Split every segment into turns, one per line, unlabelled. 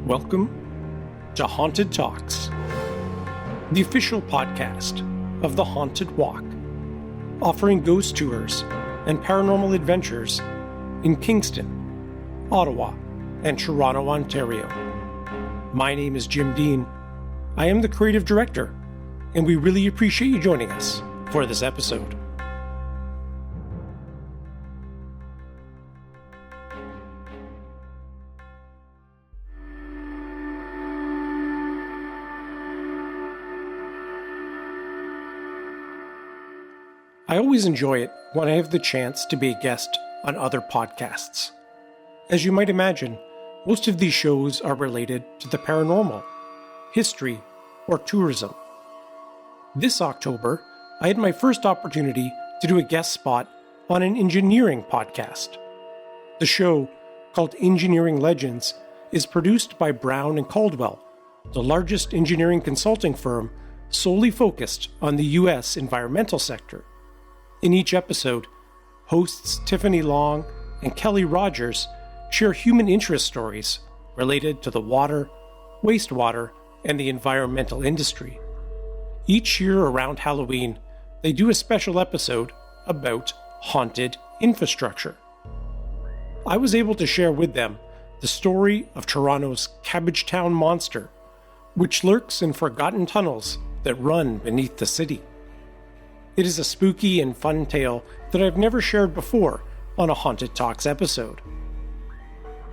Welcome to Haunted Talks, the official podcast of the Haunted Walk, offering ghost tours and paranormal adventures in Kingston, Ottawa, and Toronto, Ontario. My name is Jim Dean. I am the creative director, and we really appreciate you joining us for this episode. I always enjoy it when I have the chance to be a guest on other podcasts. As you might imagine, most of these shows are related to the paranormal, history, or tourism. This October, I had my first opportunity to do a guest spot on an engineering podcast. The show, called Engineering Legends, is produced by Brown and Caldwell, the largest engineering consulting firm solely focused on the U.S. environmental sector. In each episode, hosts Tiffany Long and Kelly Rogers share human interest stories related to the water, wastewater, and the environmental industry. Each year around Halloween, they do a special episode about haunted infrastructure. I was able to share with them the story of Toronto's Cabbagetown monster, which lurks in forgotten tunnels that run beneath the city. It is a spooky and fun tale that I've never shared before on a Haunted Talks episode.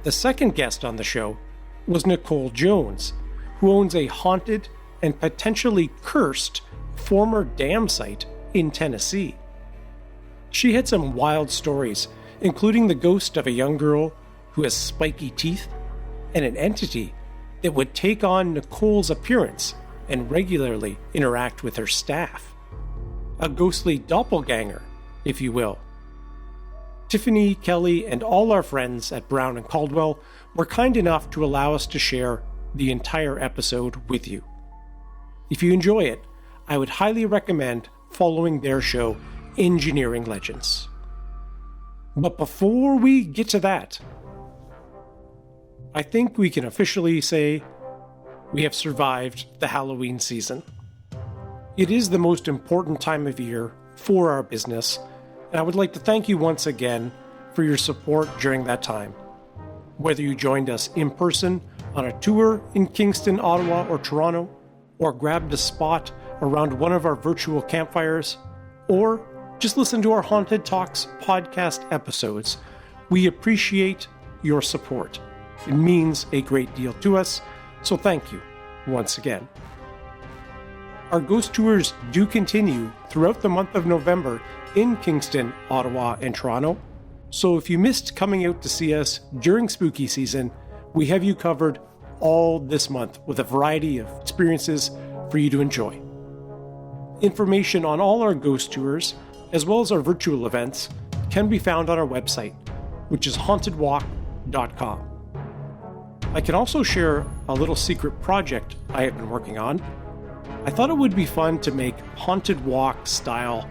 The second guest on the show was Nicole Jones, who owns a haunted and potentially cursed former dam site in Tennessee. She had some wild stories, including the ghost of a young girl who has spiky teeth and an entity that would take on Nicole's appearance and regularly interact with her staff. A ghostly doppelganger, if you will. Tiffany, Kelly, and all our friends at Brown and Caldwell were kind enough to allow us to share the entire episode with you. If you enjoy it, I would highly recommend following their show, Engineering Legends. But before we get to that, I think we can officially say we have survived the Halloween season. It is the most important time of year for our business, and I would like to thank you once again for your support during that time. Whether you joined us in person on a tour in Kingston, Ottawa, or Toronto, or grabbed a spot around one of our virtual campfires, or just listen to our Haunted Talks podcast episodes, we appreciate your support. It means a great deal to us, so thank you once again. Our ghost tours do continue throughout the month of November in Kingston, Ottawa, and Toronto. So if you missed coming out to see us during spooky season, we have you covered all this month with a variety of experiences for you to enjoy. Information on all our ghost tours, as well as our virtual events, can be found on our website, which is hauntedwalk.com. I can also share a little secret project I have been working on. I thought it would be fun to make Haunted Walk style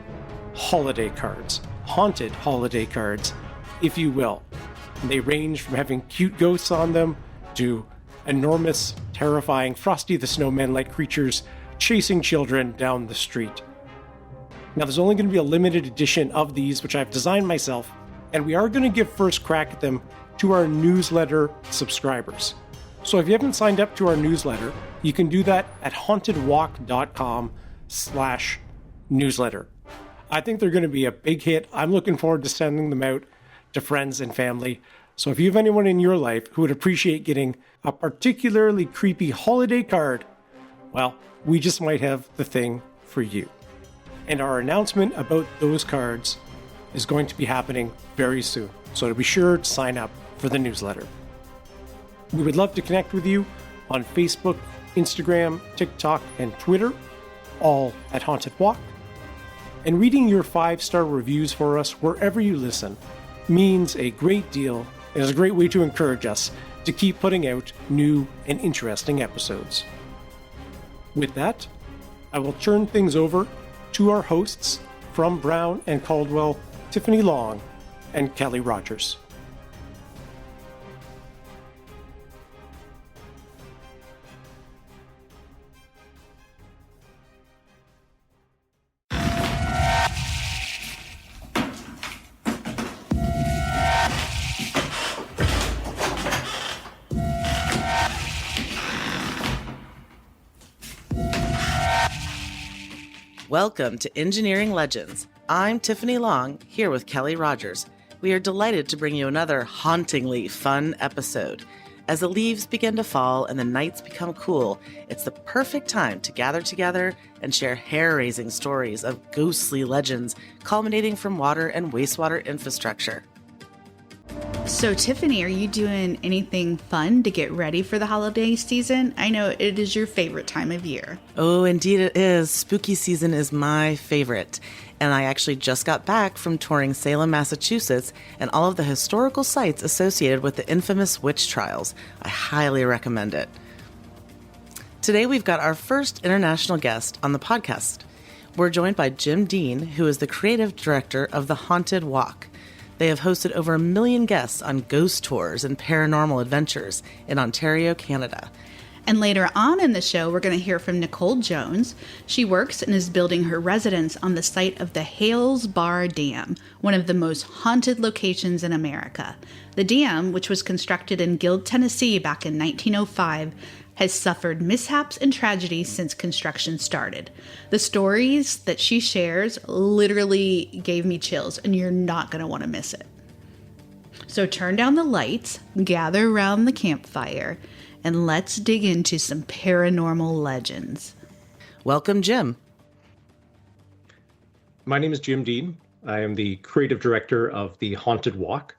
holiday cards. Haunted holiday cards, if you will. They range from having cute ghosts on them to enormous, terrifying Frosty the Snowman-like creatures chasing children down the street. Now there's only going to be a limited edition of these, which I've designed myself, and we are going to give first crack at them to our newsletter subscribers. So if you haven't signed up to our newsletter, you can do that at hauntedwalk.com/newsletter. I think they're going to be a big hit. I'm looking forward to sending them out to friends and family. So if you have anyone in your life who would appreciate getting a particularly creepy holiday card, well, we just might have the thing for you. And our announcement about those cards is going to be happening very soon. So be sure to sign up for the newsletter. We would love to connect with you on Facebook, Instagram, TikTok, and Twitter, all at Haunted Walk. And reading your 5-star reviews for us wherever you listen means a great deal and is a great way to encourage us to keep putting out new and interesting episodes. With that, I will turn things over to our hosts from Brown and Caldwell, Tiffany Long and Kelly Rogers.
Welcome to Engineering Legends. I'm Tiffany Long, here with Kelly Rogers. We are delighted to bring you another hauntingly fun episode. As the leaves begin to fall and the nights become cool, it's the perfect time to gather together and share hair-raising stories of ghostly legends culminating from water and wastewater infrastructure.
So, Tiffany, are you doing anything fun to get ready for the holiday season? I know it is your favorite time of year.
Oh, indeed it is. Spooky season is my favorite. And I actually just got back from touring Salem, Massachusetts, and all of the historical sites associated with the infamous witch trials. I highly recommend it. Today we've got our first international guest on the podcast. We're joined by Jim Dean, who is the creative director of The Haunted Walk. They have hosted over 1 million guests on ghost tours and paranormal adventures in Ontario, Canada.
And later on in the show, we're going to hear from Nicole Jones. She works and is building her residence on the site of the Hales Bar Dam, one of the most haunted locations in America. The dam, which was constructed in Guild, Tennessee back in 1905, has suffered mishaps and tragedies since construction started. The stories that she shares literally gave me chills, and you're not going to want to miss it. So turn down the lights, gather around the campfire, and let's dig into some paranormal legends.
Welcome, Jim.
My name is Jim Dean. I am the creative director of The Haunted Walk.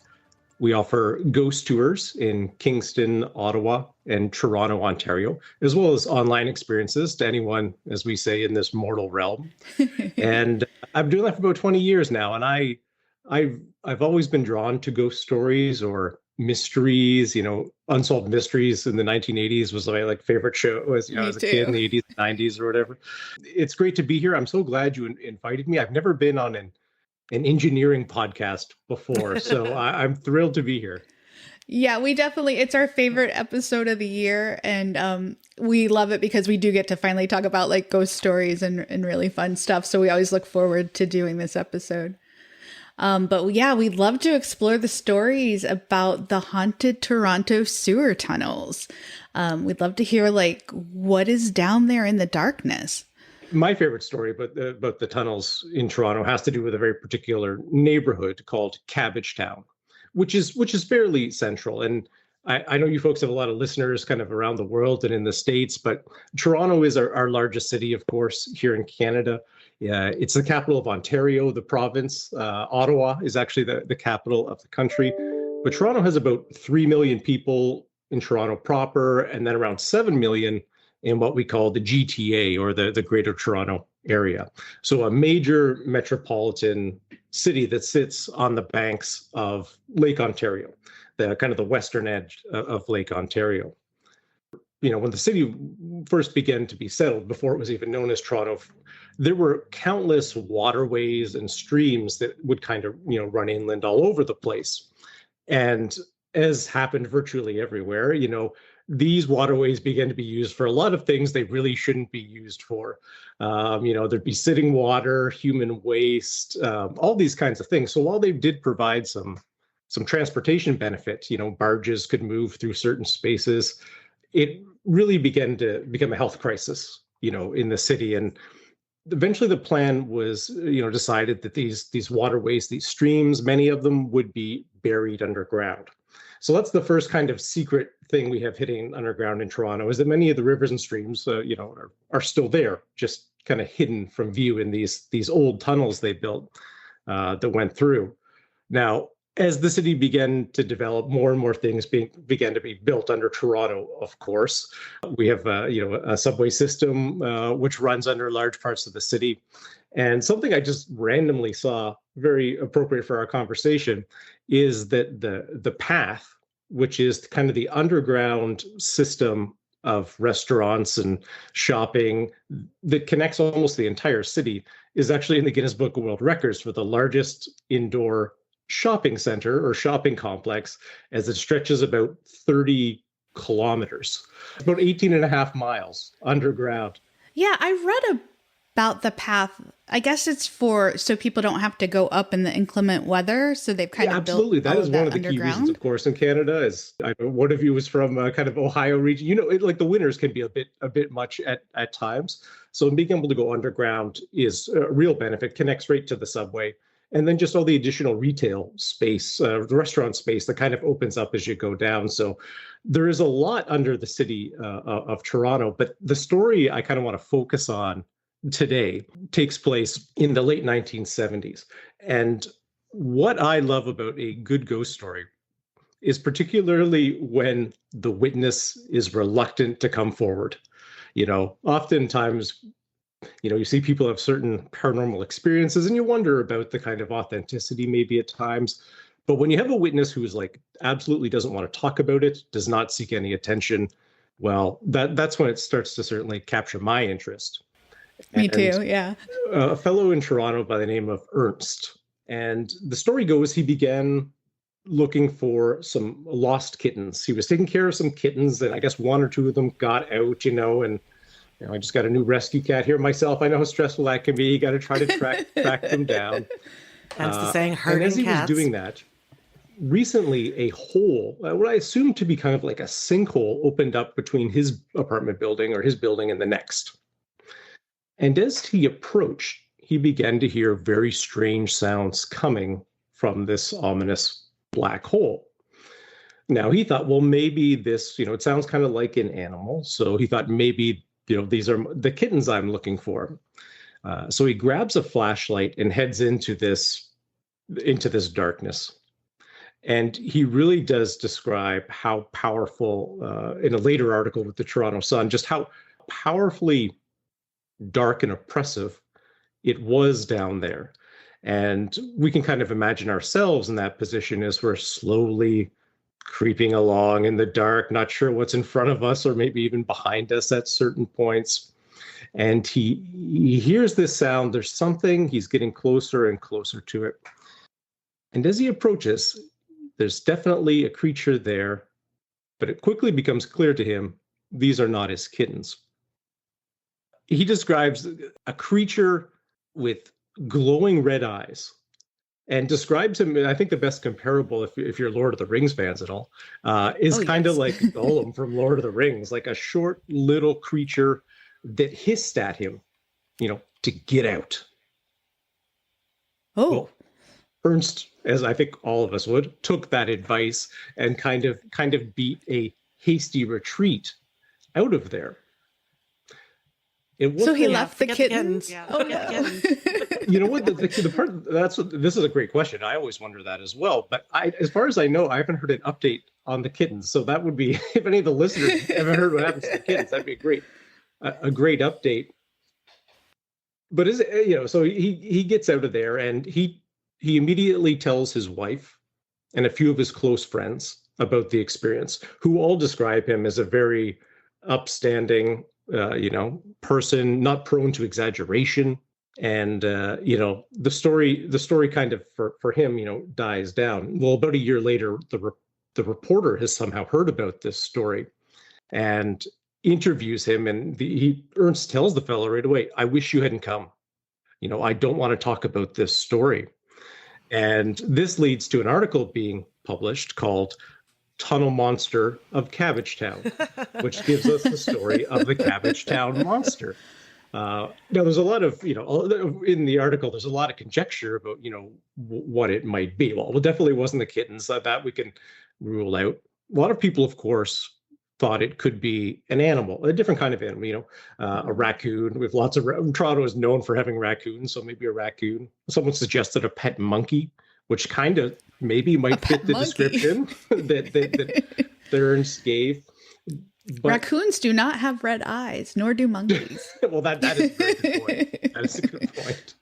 We offer ghost tours in Kingston, Ottawa, and Toronto, Ontario, as well as online experiences to anyone, as we say, in this mortal realm. And I've been doing that for about 20 years now, and I've always been drawn to ghost stories or mysteries. Unsolved Mysteries in the 1980s was my favorite show as I was a kid in the 80s and 90s or whatever. It's great to be here. I'm so glad you invited me. I've never been on an engineering podcast before, so I'm thrilled to be here.
Yeah, it's our favorite episode of the year, and we love it because we do get to finally talk about ghost stories and really fun stuff. So we always look forward to doing this episode. But yeah, we'd love to explore the stories about the haunted Toronto sewer tunnels. We'd love to hear what is down there in the darkness.
My favorite story about the tunnels in Toronto has to do with a very particular neighborhood called Cabbagetown, which is fairly central. And I know you folks have a lot of listeners kind of around the world and in the States, but Toronto is our largest city, of course, here in Canada. It's the capital of Ontario, the province. Ottawa is actually the capital of the country. But Toronto has about 3 million people in Toronto proper, and then around 7 million in what we call the GTA, or the Greater Toronto Area. So a major metropolitan city that sits on the banks of Lake Ontario, the kind of the western edge of Lake Ontario. When the city first began to be settled, before it was even known as Toronto, there were countless waterways and streams that would kind of, run inland all over the place. And as happened virtually everywhere, these waterways began to be used for a lot of things they really shouldn't be used for. There'd be sitting water, human waste, all these kinds of things. So while they did provide some transportation benefit, barges could move through certain spaces, it really began to become a health crisis, in the city. And eventually the plan was, decided that these waterways, these streams, many of them would be buried underground. So that's the first kind of secret thing we have hitting underground in Toronto, is that many of the rivers and streams, are still there, just kind of hidden from view in these old tunnels they built that went through. Now, as the city began to develop, more and more things began to be built under Toronto, of course. We have a subway system which runs under large parts of the city. And something I just randomly saw, very appropriate for our conversation, is that the path, which is kind of the underground system of restaurants and shopping that connects almost the entire city, is actually in the Guinness Book of World Records for the largest indoor shopping center or shopping complex, as it stretches about 30 kilometers, about 18 and a half miles underground.
Yeah, I read about the path? I guess it's so people don't have to go up in the inclement weather. So they've kind of
absolutely.
built
That is one of the
underground.
key reasons, of course, in Canada. Is I know one of you was from kind of Ohio region. Like the winters can be a bit much at times. So being able to go underground is a real benefit. Connects right to the subway, and then just all the additional retail space, the restaurant space that kind of opens up as you go down. So there is a lot under the city of Toronto. But the story I kind of want to focus on today takes place in the late 1970s. And what I love about a good ghost story is particularly when the witness is reluctant to come forward. Oftentimes, you see people have certain paranormal experiences and you wonder about the kind of authenticity maybe at times. But when you have a witness who's like absolutely doesn't want to talk about it, does not seek any attention, well, that's when it starts to certainly capture my interest.
Me too, yeah.
A fellow in Toronto by the name of Ernst. And the story goes he began looking for some lost kittens. He was taking care of some kittens, and I guess one or two of them got out, and I just got a new rescue cat here myself. I know how stressful that can be. You got to try to track them down.
Hence the saying, herding cats.
And as he was doing that, recently a hole, what I assume to be kind of like a sinkhole, opened up between his apartment building or his building and the next. And as he approached, he began to hear very strange sounds coming from this ominous black hole. Now he thought, well, maybe this, it sounds kind of like an animal. So he thought maybe, these are the kittens I'm looking for. So he grabs a flashlight and heads into this darkness. And he really does describe how powerful, in a later article with the Toronto Sun, just how powerfully dark and oppressive it was down there. And we can kind of imagine ourselves in that position as we're slowly creeping along in the dark, not sure what's in front of us or maybe even behind us at certain points. And he hears this sound. There's something. He's getting closer and closer to it. And as he approaches, there's definitely a creature there, but it quickly becomes clear to him these are not his kittens. He describes a creature with glowing red eyes and describes him, I think the best comparable, if you're Lord of the Rings fans at all, is kind of like Gollum from Lord of the Rings, like a short little creature that hissed at him, to get out.
Oh.
Well, Ernst, as I think all of us would, took that advice and kind of beat a hasty retreat out of there.
So he left the kittens.
Yeah.
Oh no!
You know what? The part this is a great question. I always wonder that as well. But as far as I know, I haven't heard an update on the kittens. So that would be, if any of the listeners haven't heard what happens to the kittens, that'd be a great update. But so he gets out of there and he immediately tells his wife and a few of his close friends about the experience, who all describe him as a very upstanding, person, not prone to exaggeration. And, the story kind of for him, dies down. Well, about a year later, the reporter has somehow heard about this story and interviews him. And Ernst tells the fellow right away, I wish you hadn't come. I don't want to talk about this story. And this leads to an article being published called Tunnel Monster of Cabbagetown, which gives us the story of the Cabbagetown monster. Now, there's a lot of, in the article, there's a lot of conjecture about, what it might be. Well, it definitely wasn't the kittens. That we can rule out. A lot of people, of course, thought it could be an animal, a different kind of animal, a raccoon. We have lots of, Toronto is known for having raccoons, so maybe a raccoon. Someone suggested a pet monkey, which kind of maybe might fit the description that Ernst gave.
But raccoons do not have red eyes, nor do monkeys.
Well, that is a very good point. That is a good point.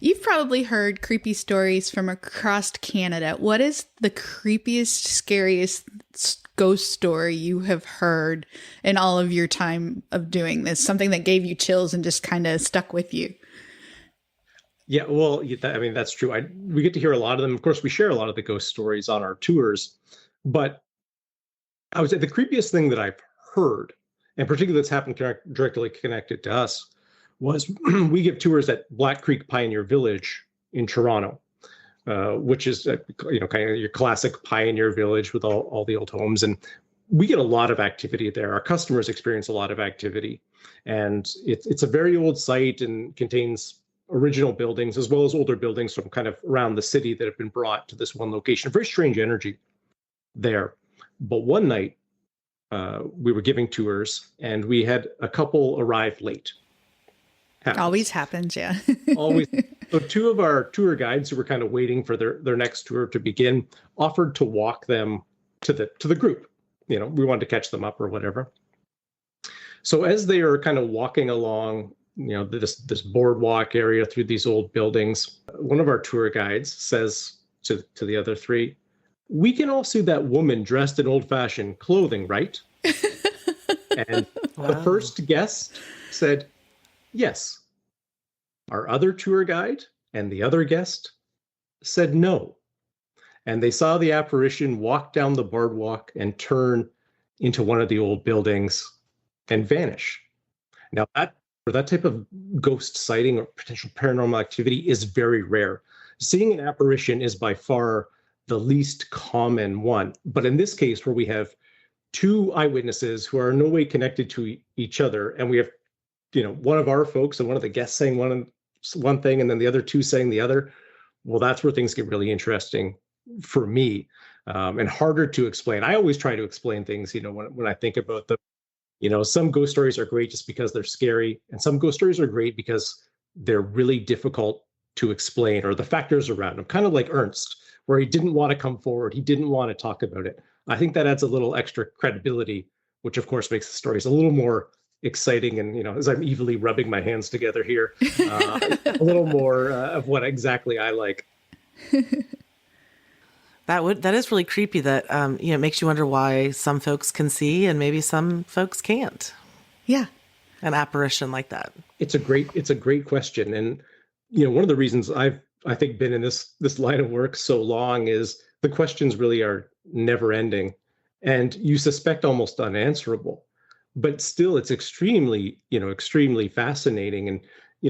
You've probably heard creepy stories from across Canada. What is the creepiest, scariest ghost story you have heard in all of your time of doing this? Something that gave you chills and just kind of stuck with you?
Yeah, well, that's true. We get to hear a lot of them. Of course, we share a lot of the ghost stories on our tours. But I would say the creepiest thing that I've heard, and particularly that's happened directly connected to us, was we give tours at Black Creek Pioneer Village in Toronto, which is kind of your classic pioneer village with all the old homes. And we get a lot of activity there. Our customers experience a lot of activity. And it's a very old site and contains original buildings as well as older buildings from kind of around the city that have been brought to this one location. Very strange energy there. But one night, we were giving tours and we had a couple arrive late.
Always happens, yeah.
Always. So two of our tour guides who were kind of waiting for their next tour to begin offered to walk them to the group. We wanted to catch them up or whatever. So as they are kind of walking along, this boardwalk area through these old buildings, one of our tour guides says to the other three, "We can all see that woman dressed in old-fashioned clothing, right?" And the first guest said, "Yes." Our other tour guide and the other guest said no. And they saw the apparition walk down the boardwalk and turn into one of the old buildings and vanish. Now, that type of ghost sighting or potential paranormal activity is very rare. Seeing an apparition is by far the least common one. But in this case, where we have two eyewitnesses who are in no way connected to each other, and we have one of our folks and one of the guests saying one thing and then the other two saying the other, well, that's where things get really interesting for me, and harder to explain. I always try to explain things, when I think about them. Some ghost stories are great just because they're scary, and some ghost stories are great because they're really difficult to explain, or the factors around them, kind of like Ernst, where he didn't want to come forward. He didn't want to talk about it. I think that adds a little extra credibility, which of course makes the stories a little more exciting. And, as I'm evilly rubbing my hands together here, a little more of what exactly I like.
That is really creepy. That it makes you wonder why some folks can see and maybe some folks can't.
Yeah,
an apparition like that.
It's a great question, and one of the reasons I think been in this line of work so long is the questions really are never ending, and you suspect almost unanswerable, but still it's extremely fascinating. And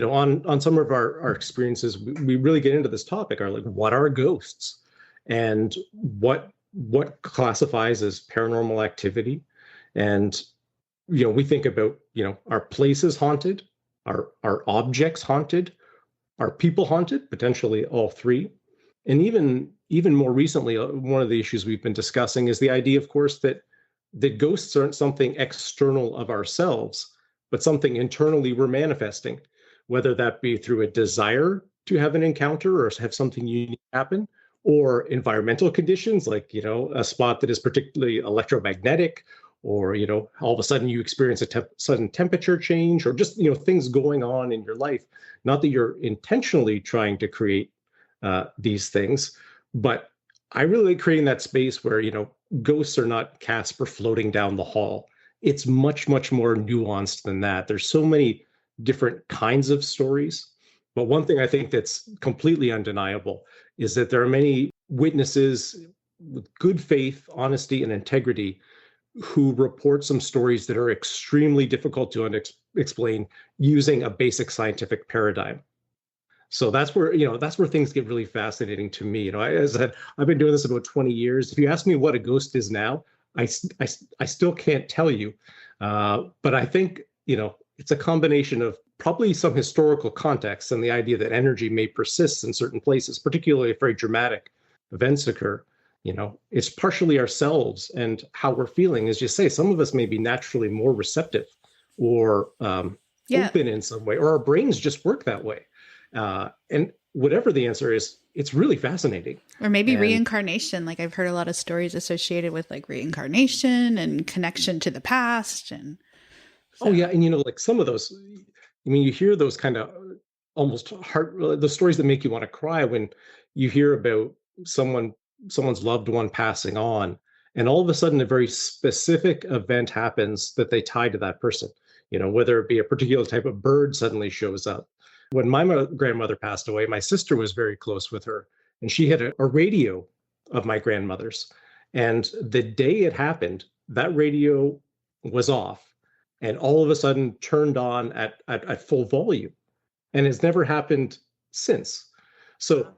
on some of our experiences, we really get into this topic, are like, what are ghosts? And what classifies as paranormal activity? And we think about are places haunted, are objects haunted, are people haunted, potentially all three. And even more recently, one of the issues we've been discussing is the idea, of course, that ghosts aren't something external of ourselves, but something internally we're manifesting, whether that be through a desire to have an encounter or have something unique happen, or environmental conditions, like, a spot that is particularly electromagnetic, or, all of a sudden you experience a sudden temperature change, or just, things going on in your life. Not that you're intentionally trying to create these things, but I really like creating that space where, ghosts are not Casper floating down the hall. It's much, much more nuanced than that. There's so many different kinds of stories. But one thing I think that's completely undeniable is that there are many witnesses with good faith, honesty, and integrity who report some stories that are extremely difficult to explain using a basic scientific paradigm. So that's where things get really fascinating to me. As I said, I've been doing this about 20 years. If you ask me what a ghost is now, I still can't tell you. But I think, it's a combination of probably some historical context and the idea that energy may persist in certain places, particularly if very dramatic events occur. It's partially ourselves and how we're feeling. As you say, some of us may be naturally more receptive or open in some way, or our brains just work that way. And whatever the answer is, it's really fascinating.
Or maybe reincarnation. Like, I've heard a lot of stories associated with like reincarnation and connection to the past. And
so. Oh yeah, and like some of those, you hear those kind of almost the stories that make you want to cry when you hear about someone's loved one passing on, and all of a sudden a very specific event happens that they tie to that person. Whether it be a particular type of bird suddenly shows up. When my grandmother passed away, my sister was very close with her, and she had a radio of my grandmother's. And the day it happened, that radio was off. and all of a sudden turned on at full volume. And it's never happened since. So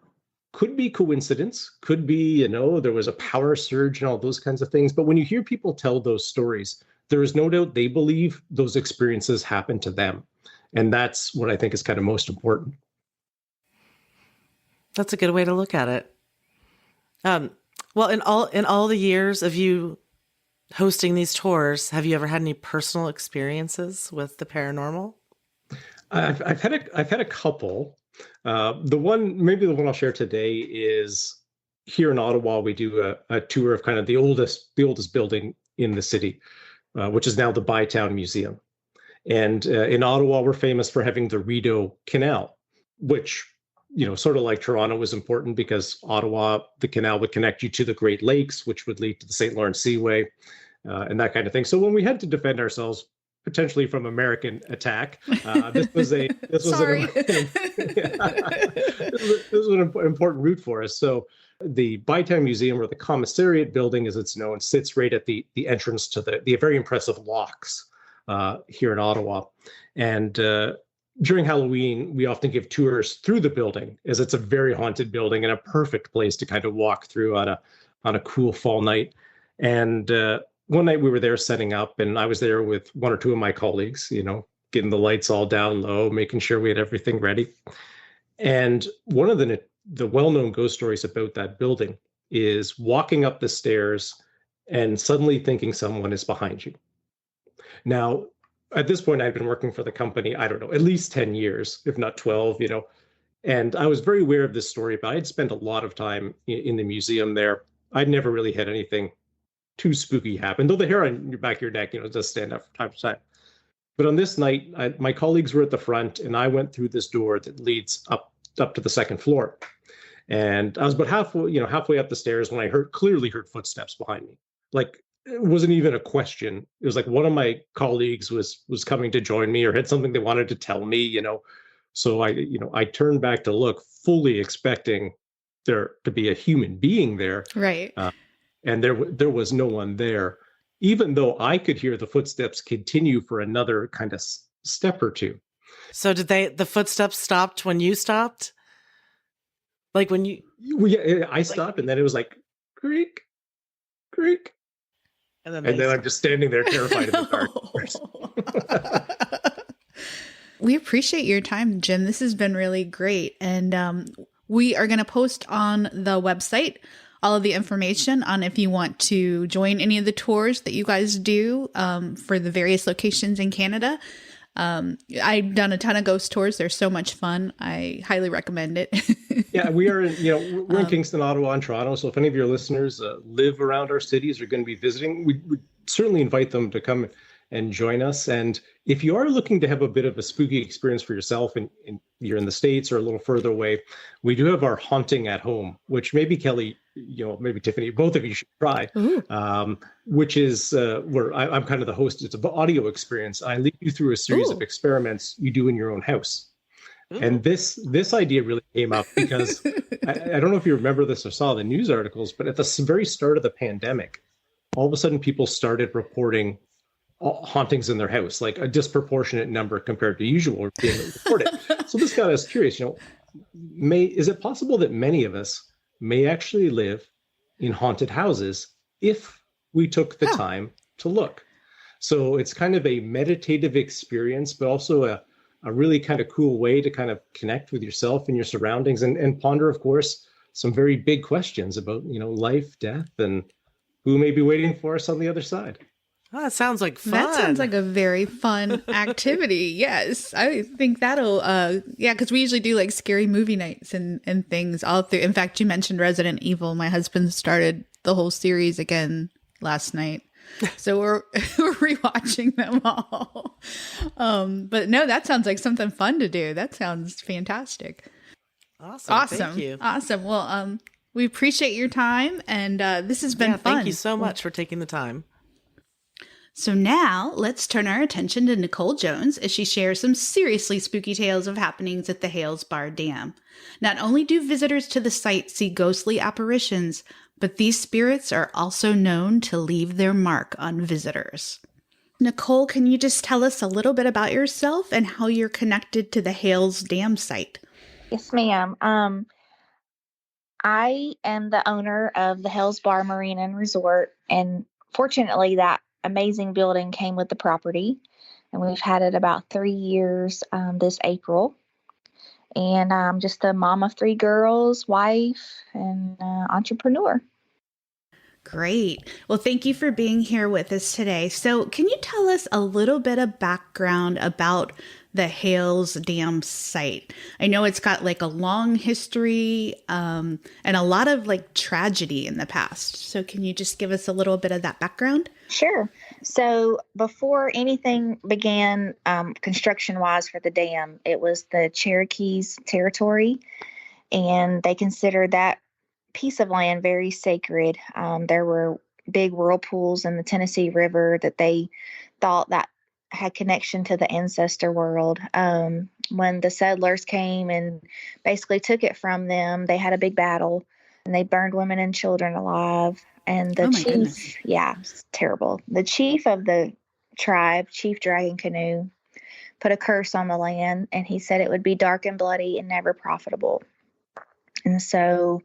could be coincidence, could be, there was a power surge and all those kinds of things. But when you hear people tell those stories, there is no doubt they believe those experiences happen to them. And that's what I think is kind of most important.
That's a good way to look at it. Well, in all the years of you hosting these tours, have you ever had any personal experiences with the paranormal?
I've had a couple. The one I'll share today is here in Ottawa. We do a tour of kind of the oldest building in the city, which is now the Bytown Museum. And in Ottawa, we're famous for having the Rideau Canal, which, sort of like Toronto was important because Ottawa, the canal would connect you to the Great Lakes, which would lead to the St. Lawrence Seaway, and that kind of thing. So when we had to defend ourselves potentially from American attack, this was an important route for us. So the Bytown Museum, or the Commissariat building as it's known, sits right at the entrance to the very impressive locks here in Ottawa. And during Halloween, we often give tours through the building, as it's a very haunted building and a perfect place to kind of walk through on a cool fall night. And one night we were there setting up, and I was there with one or two of my colleagues, getting the lights all down low, making sure we had everything ready. And one of the well-known ghost stories about that building is walking up the stairs and suddenly thinking someone is behind you. Now, at this point, I'd been working for the company, I don't know, at least 10 years, if not 12, and I was very aware of this story, but I'd spent a lot of time in the museum there. I'd never really had anything too spooky happen, though the hair on your back of your neck, does stand up from time to time. But on this night, my colleagues were at the front, and I went through this door that leads up to the second floor. And I was about halfway up the stairs when I clearly heard footsteps behind me. Like, it wasn't even a question. It was like one of my colleagues was coming to join me or had something they wanted to tell me, So I turned back to look, fully expecting there to be a human being there.
Right.
And there was no one there, even though I could hear the footsteps continue for another kind of step or two.
So did the footsteps stopped when you stopped? Like when you...
I stopped, and then it was like, creak, creak. And then I'm just standing there terrified in the dark.
We appreciate your time, Jim. This has been really great. And we are going to post on the website all of the information on if you want to join any of the tours that you guys do for the various locations in Canada. I've done a ton of ghost tours. They're so much fun. I highly recommend it.
Yeah, we're in Kingston, Ottawa, and Toronto. So if any of your listeners live around our cities, are going to be visiting, we certainly invite them to come and join us. And if you are looking to have a bit of a spooky experience for yourself, and you're in the States or a little further away, we do have our Haunting at Home, which maybe Kelly, maybe Tiffany, both of you should try, which is where I'm kind of the host. It's an audio experience. I lead you through a series of experiments you do in your own house. Ooh. And this idea really came up because I don't know if you remember this or saw the news articles, but at the very start of the pandemic, all of a sudden people started reporting hauntings in their house, like a disproportionate number compared to usual being reported. So this got us curious, is it possible that many of us may actually live in haunted houses if we took the time to look? So it's kind of a meditative experience, but also a really kind of cool way to kind of connect with yourself and your surroundings and ponder, of course, some very big questions about, life, death, and who may be waiting for us on the other side.
Oh, that sounds like fun.
That sounds like a very fun activity. Yes. I think that'll, because we usually do like scary movie nights and things all through. In fact, you mentioned Resident Evil. My husband started the whole series again last night. So we're rewatching them all. But no, that sounds like something fun to do. That sounds fantastic. Awesome.
Thank you.
Awesome. Well, we appreciate your time, and this has been fun.
Thank you so much for taking the time.
So now let's turn our attention to Nicole Jones as she shares some seriously spooky tales of happenings at the Hales Bar Dam. Not only do visitors to the site see ghostly apparitions, but these spirits are also known to leave their mark on visitors. Nicole, can you just tell us a little bit about yourself and how you're connected to the Hales Dam site?
Yes, ma'am. I am the owner of the Hales Bar Marina and Resort, and fortunately, that amazing building came with the property, and we've had it about 3 years this April. And I'm just a mom of 3 girls, wife, and entrepreneur.
Great. Well, thank you for being here with us today. So, can you tell us a little bit of background about the Hales Dam site? I know it's got like a long history and a lot of like tragedy in the past. So, can you just give us a little bit of that background?
Sure. So before anything began construction-wise for the dam, it was the Cherokees' territory, and they considered that piece of land very sacred. There were big whirlpools in the Tennessee River that they thought that had connection to the ancestor world. When the settlers came and basically took it from them, they had a big battle and they burned women and children alive. And the
Oh my
chief,
goodness.
yeah, it's terrible. The chief of the tribe, Chief Dragon Canoe, put a curse on the land, and he said it would be dark and bloody and never profitable. And so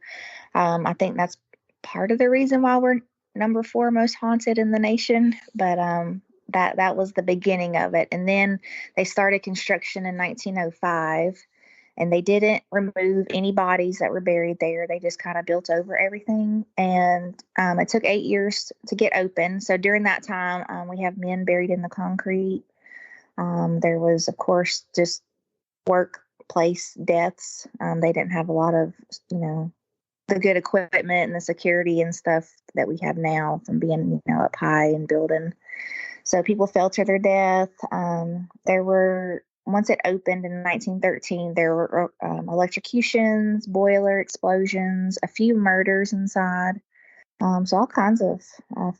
I think that's part of the reason why we're number 4 most haunted in the nation. But that was the beginning of it. And then they started construction in 1905. And they didn't remove any bodies that were buried there. They just kind of built over everything. And it took 8 years to get open. So during that time, we have men buried in the concrete. There was, of course, just workplace deaths. They didn't have a lot of, the good equipment and the security and stuff that we have now from being, up high and building. So people fell to their death. Once it opened in 1913, there were electrocutions, boiler explosions, a few murders inside. So all kinds of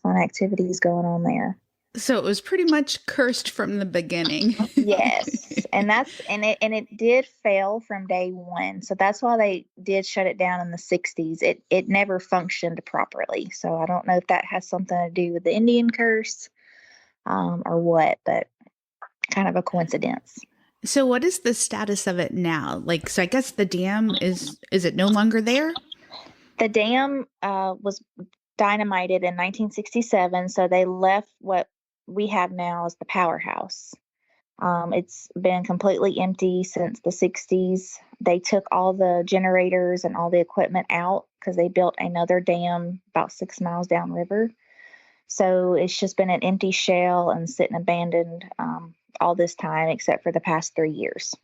fun activities going on there.
So it was pretty much cursed from the beginning.
Yes, and it did fail from day one. So that's why they did shut it down in the 60s. It never functioned properly. So I don't know if that has something to do with the Indian curse or what, but kind of a coincidence.
So what is the status of it now? So I guess the dam is it no longer there?
The dam was dynamited in 1967, so they left what we have now as the powerhouse. It's been completely empty since the 60s. They took all the generators and all the equipment out because they built another dam about 6 miles downriver. So it's just been an empty shell and sitting abandoned all this time, except for the past 3 years.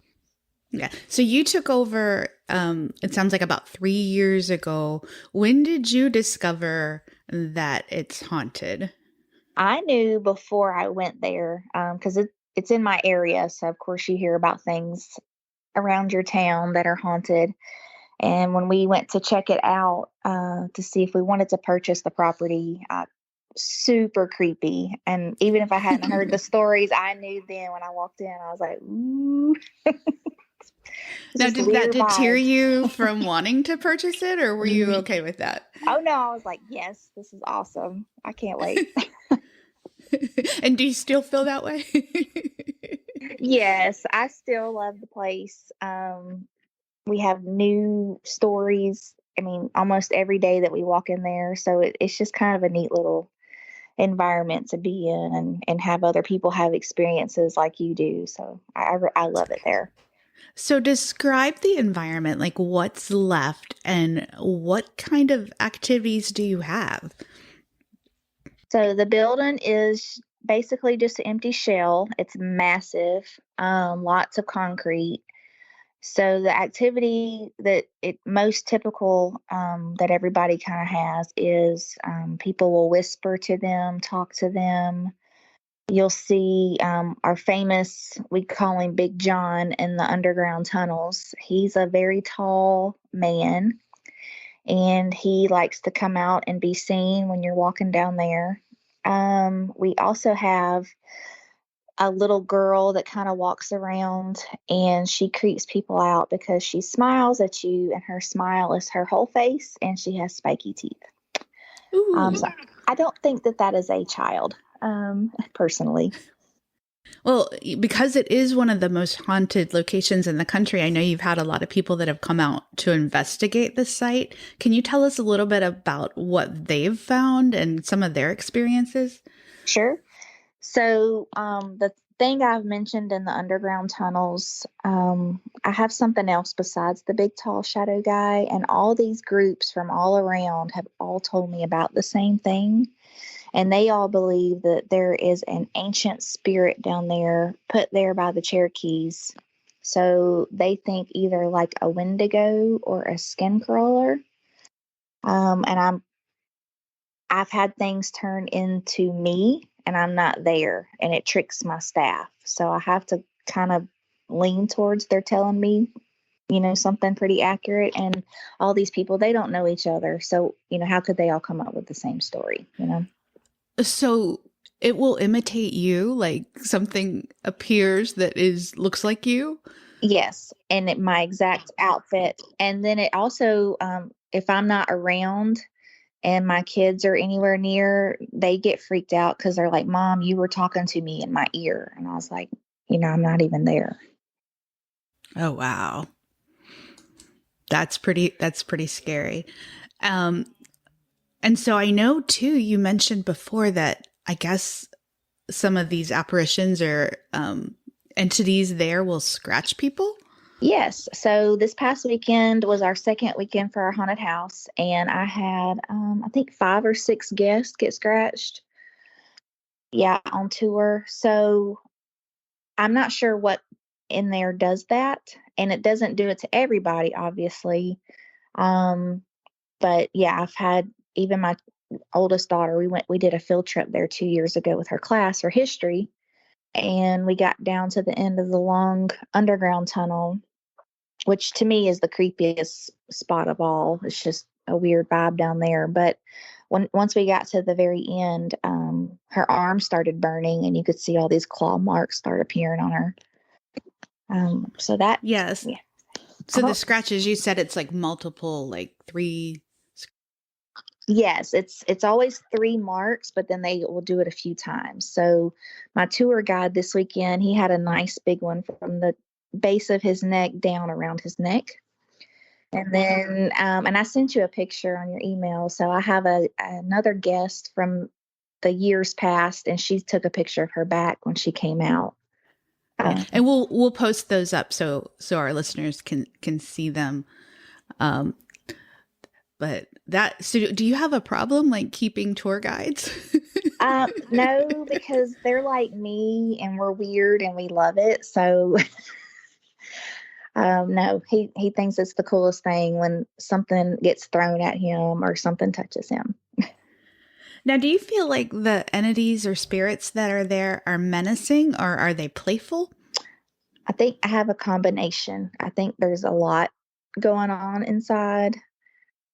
Yeah. So you took over, it sounds like about 3 years ago. When did you discover that it's haunted?
I knew before I went there because it's in my area. So, of course, you hear about things around your town that are haunted. And when we went to check it out to see if we wanted to purchase the property, super creepy. And even if I hadn't heard the stories, I knew then when I walked in, I was like, ooh.
Now, did that deter you from wanting to purchase it, or were you okay with that?
Oh, no, I was like, yes, this is awesome. I can't wait.
And do you still feel that way?
Yes, I still love the place. We have new stories. I mean, almost every day that we walk in there. So it's just kind of a neat little environment to be in and have other people have experiences like you do. So I love it there.
So describe the environment, like what's left and what kind of activities do you have?
So the building is basically just an empty shell. It's massive, lots of concrete. So the activity that most typical that everybody kind of has is people will whisper to them, talk to them. You'll see our famous, we call him Big John, in the underground tunnels. He's a very tall man, and he likes to come out and be seen when you're walking down there. We also have a little girl that kind of walks around, and she creeps people out because she smiles at you, and her smile is her whole face, and she has spiky teeth. So I don't think that is a child. personally.
Well, because it is one of the most haunted locations in the country, I know you've had a lot of people that have come out to investigate the site. Can you tell us a little bit about what they've found and some of their experiences?
Sure. So the thing I've mentioned in the underground tunnels, I have something else besides the big tall shadow guy, and all these groups from all around have all told me about the same thing. And they all believe that there is an ancient spirit down there put there by the Cherokees. So they think either like a Wendigo or a skin crawler. And I've had things turn into me and I'm not there, and it tricks my staff. So I have to kind of lean towards they're telling me, something pretty accurate. And all these people, they don't know each other. So, how could they all come up with the same story?
So it will imitate you, like something appears that looks like you?
Yes. And my exact outfit. And then it also, if I'm not around and my kids are anywhere near, they get freaked out because they're like, Mom, you were talking to me in my ear. And I was like, I'm not even there.
Oh, wow. That's pretty scary. And so I know too, you mentioned before that I guess some of these apparitions or entities there will scratch people.
Yes. So this past weekend was our second weekend for our haunted house, and I had, I think 5 or 6 guests get scratched. Yeah, on tour. So I'm not sure what in there does that, and it doesn't do it to everybody, obviously. But yeah, I've had even my oldest daughter. We did a field trip there 2 years ago with her class for history, and we got down to the end of the long underground tunnel, which to me is the creepiest spot of all. It's just a weird vibe down there. But once we got to the very end, her arm started burning, and you could see all these claw marks start appearing on her. So that,
yes.
Yeah.
So the scratches, you said it's like multiple, like 3.
Yes, it's always 3 marks, but then they will do it a few times. So my tour guide this weekend, he had a nice big one from the base of his neck down around his neck. And then, and I sent you a picture on your email. So I have another guest from the years past, and she took a picture of her back when she came out.
And we'll post those up so our listeners can see them. But so do you have a problem like keeping tour guides?
No, because they're like me and we're weird and we love it. So no, he thinks it's the coolest thing when something gets thrown at him or something touches him.
Now, do you feel like the entities or spirits that are there are menacing, or are they playful?
I think I have a combination. I think there's a lot going on inside,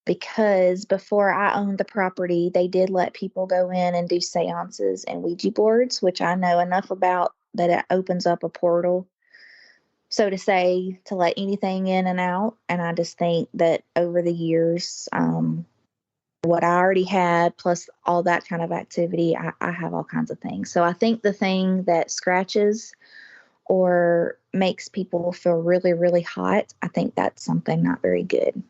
because before I owned the property, they did let people go in and do seances and Ouija boards, which I know enough about that it opens up a portal, so to say, to let anything in and out. And I just think that over the years, what I already had, plus all that kind of activity, I have all kinds of things. So I think the thing that scratches or makes people feel really, really hot, I think that's something not very good.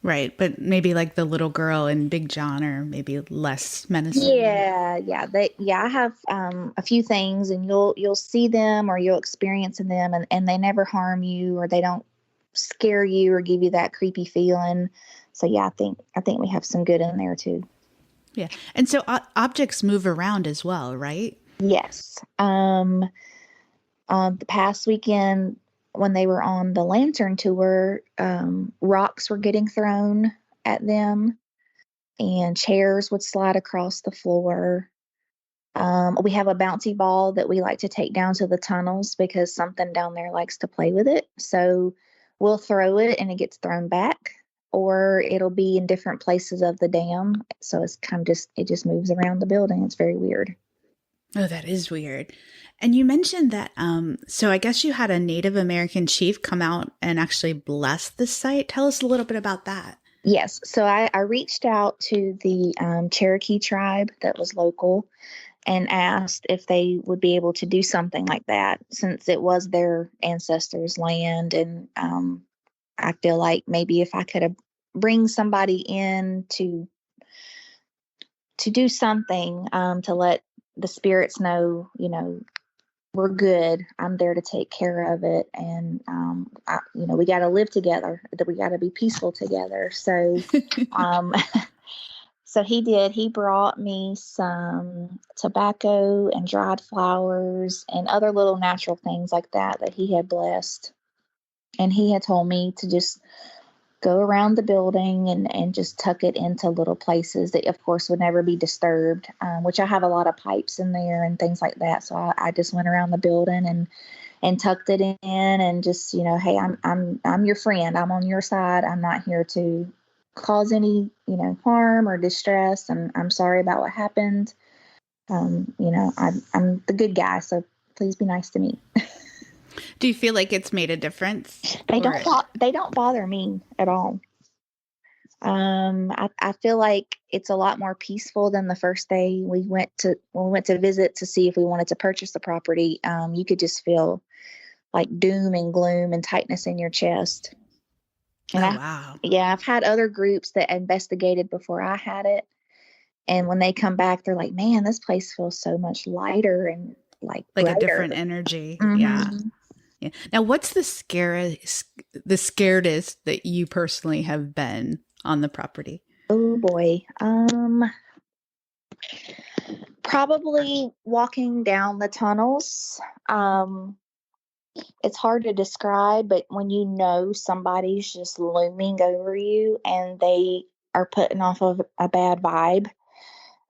Right, but maybe like the little girl in Big John are maybe less menacing.
Yeah. I have a few things, and you'll see them or you'll experience them, and they never harm you, or they don't scare you or give you that creepy feeling. So yeah, I think we have some good in there too.
Yeah, and so objects move around as well, right?
Yes. The past weekend, when they were on the lantern tour, rocks were getting thrown at them, and chairs would slide across the floor. We have a bouncy ball that we like to take down to the tunnels because something down there likes to play with it. So we'll throw it and it gets thrown back, or it'll be in different places of the dam. So it's kind of it just moves around the building. It's very weird.
Oh, that is weird. And you mentioned that, so I guess you had a Native American chief come out and actually bless the site. Tell us a little bit about that.
Yes. So I reached out to the Cherokee tribe that was local and asked if they would be able to do something like that since it was their ancestors' land. And I feel like maybe if I could have bring somebody in to do something to let the spirits know, we're good. I'm there to take care of it. And, we got to live together, that we got to be peaceful together. So, so he did. He brought me some tobacco and dried flowers and other little natural things like that he had blessed. And he had told me to just go around the building and just tuck it into little places that, of course, would never be disturbed, which I have a lot of pipes in there and things like that. So I just went around the building and tucked it in and just, hey, I'm your friend. I'm on your side. I'm not here to cause any, harm or distress. And I'm sorry about what happened. I'm the good guy. So please be nice to me.
Do you feel like it's made a difference?
They don't bother me at all. I feel like it's a lot more peaceful than the first day when we went to visit to see if we wanted to purchase the property. You could just feel like doom and gloom and tightness in your chest. And
wow.
Yeah, I've had other groups that investigated before I had it. And when they come back, they're like, man, this place feels so much lighter and like
a
brighter.
Different energy.
Mm-hmm.
Yeah. Now, what's the scaredest that you personally have been on the property?
Oh boy. Probably walking down the tunnels. It's hard to describe, but when somebody's just looming over you and they are putting off of a bad vibe,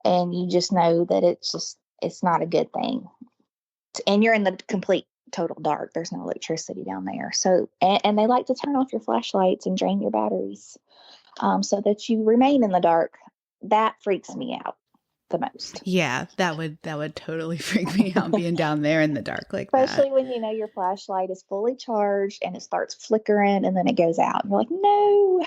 and you just know that it's not a good thing. And you're in the complete total dark. There's no electricity down there. So, and they like to turn off your flashlights and drain your batteries, so that you remain in the dark. That freaks me out the most.
Yeah, that would totally freak me out being down there in the dark like
Especially
that.
when your flashlight is fully charged and it starts flickering and then it goes out. And you're like, no.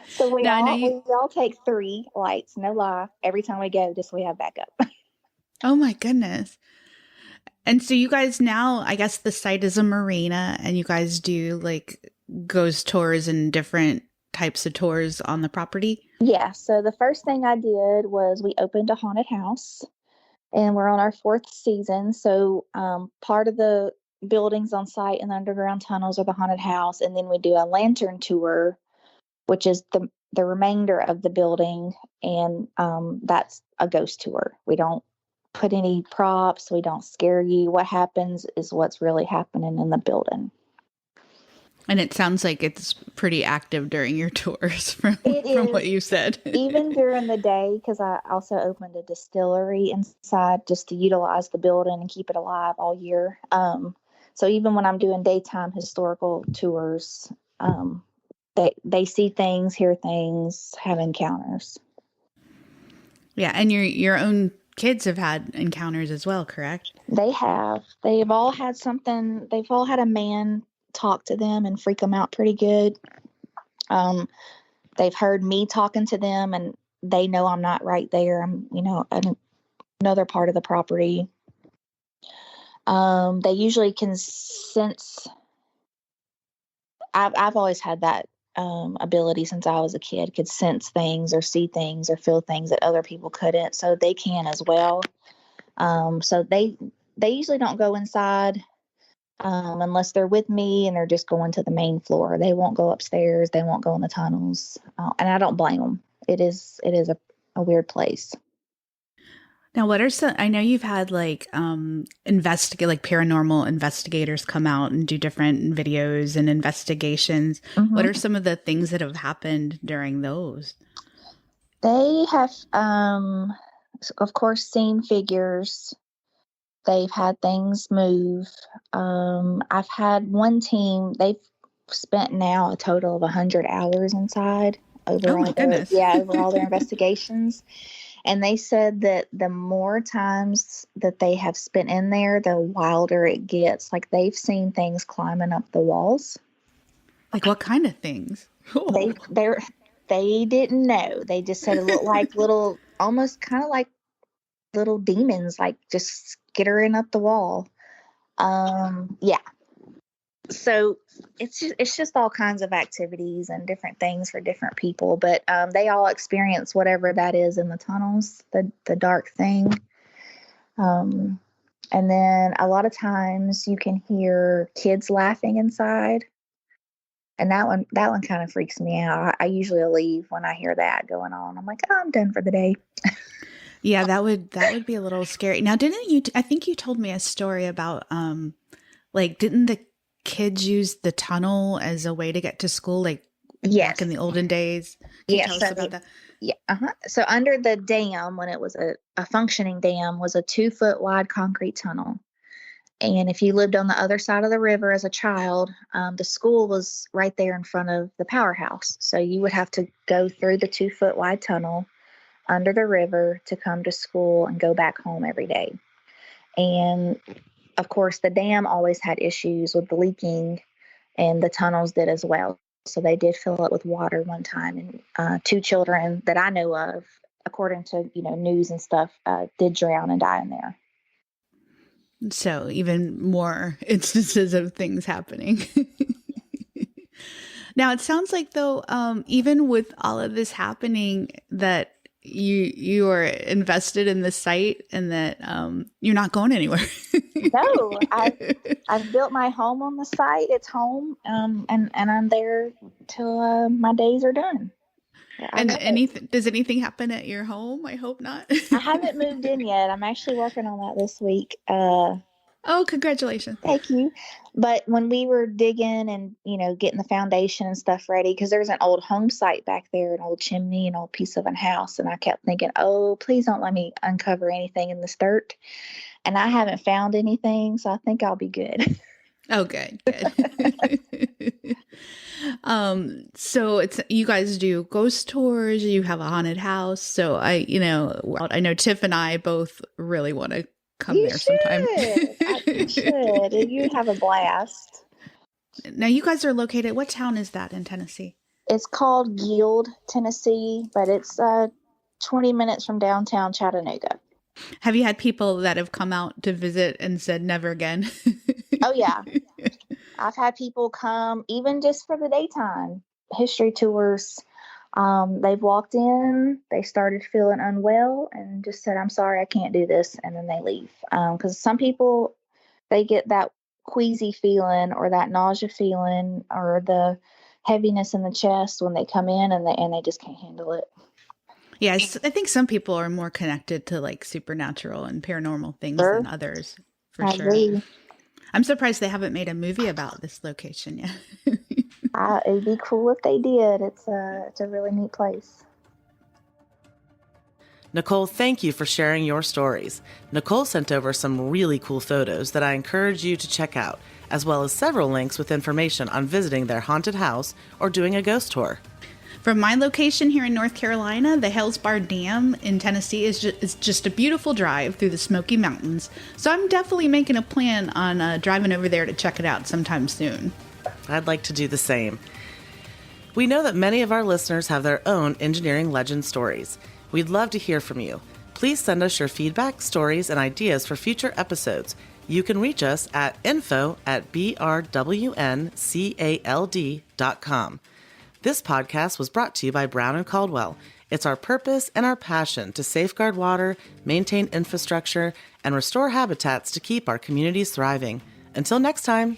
So we all take 3 lights, no lie. Every time we go, just we have backup.
Oh my goodness. And so you guys now, I guess the site is a marina and you guys do like ghost tours and different types of tours on the property?
Yeah. So the first thing I did was we opened a haunted house, and we're on our 4th season. So part of the buildings on site and the underground tunnels are the haunted house. And then we do a lantern tour, which is the remainder of the building. And that's a ghost tour. We don't put any props. We don't scare you. What happens is what's really happening in the building.
And it sounds like it's pretty active during your tours from what you said.
Even during the day, because I also opened a distillery inside just to utilize the building and keep it alive all year. So even when I'm doing daytime historical tours, they see things, hear things, have encounters.
Yeah, and your own kids have had encounters as well, correct?
They have. They've all had something. They've all had a man talk to them and freak them out pretty good. They've heard me talking to them, and they know I'm not right there. I'm, another part of the property. They usually can sense. I've always had that ability since I was a kid. Could sense things or see things or feel things that other people couldn't. So they can as well. So they usually don't go inside. Unless they're with me and they're just going to the main floor. They won't go upstairs. They won't go in the tunnels. And I don't blame them. It is a weird place.
Now, what are some, I know you've had like paranormal investigators come out and do different videos and investigations. Mm-hmm. What are some of the things that have happened during those?
They have, of course, seen figures. They've had things move. I've had one team, they've spent now a total of 100 hours inside over all their investigations. And they said that the more times that they have spent in there, the wilder it gets. Like they've seen things climbing up the walls.
Like what kind of things?
They they didn't know. They just said it looked like little, almost kind of like little demons, like just skittering up the wall. Yeah. So it's just all kinds of activities and different things for different people, but they all experience whatever that is in the tunnels, the dark thing. And then a lot of times you can hear kids laughing inside. And that one kind of freaks me out. I usually leave when I hear that going on. I'm like, oh, I'm done for the day.
Yeah, that would be a little scary. Now, didn't you? I think you told me a story about like, didn't the kids use the tunnel as a way to get to school, like
Yes.
back in the olden days? Can you tell us about that?
Yeah. So under the dam, when it was a functioning dam, was a 2-foot wide concrete tunnel. And if you lived on the other side of the river as a child, the school was right there in front of the powerhouse. So you would have to go through the 2-foot wide tunnel under the river to come to school and go back home every day. And of course, the dam always had issues with the leaking, and the tunnels did as well. So they did fill it with water one time, and 2 children that I know of, according to news and stuff, did drown and die in there.
So even more instances of things happening. Now, it sounds like, though, even with all of this happening, that you are invested in the site and that you're not going anywhere.
No, I've built my home on the site. It's home, and I'm there till my days are done.
And does anything happen at your home? I hope not.
I haven't moved in yet. I'm actually working on that this week.
Oh, congratulations.
Thank you. But when we were digging and, getting the foundation and stuff ready, because there's an old home site back there, an old chimney, an old piece of a house. And I kept thinking, oh, please don't let me uncover anything in this dirt. And I haven't found anything, so I think I'll be good.
Oh, good. So you guys do ghost tours, you have a haunted house. So I know Tiff and I both really want to come there sometime.
You should. You have a blast.
Now, you guys are located, what town is that in Tennessee?
It's called Guild, Tennessee, but it's 20 minutes from downtown Chattanooga.
Have you had people that have come out to visit and said never again?
Oh, yeah. I've had people come even just for the daytime history tours. They've walked in, they started feeling unwell and just said, I'm sorry, I can't do this. And then they leave. Because some people, they get that queasy feeling or that nausea feeling or the heaviness in the chest when they come in and they just can't handle it.
Yeah, I think some people are more connected to like supernatural and paranormal things than others, for sure.
Agree.
I'm surprised they haven't made a movie about this location yet.
It'd be cool if they did. It's a really neat place.
Nicole, thank you for sharing your stories. Nicole sent over some really cool photos that I encourage you to check out, as well as several links with information on visiting their haunted house or doing a ghost tour.
From my location here in North Carolina, the Hales Bar Dam in Tennessee is just a beautiful drive through the Smoky Mountains. So I'm definitely making a plan on driving over there to check it out sometime soon.
I'd like to do the same. We know that many of our listeners have their own engineering legend stories. We'd love to hear from you. Please send us your feedback, stories, and ideas for future episodes. You can reach us at info@brwncald.com. This podcast was brought to you by Brown and Caldwell. It's our purpose and our passion to safeguard water, maintain infrastructure, and restore habitats to keep our communities thriving. Until next time.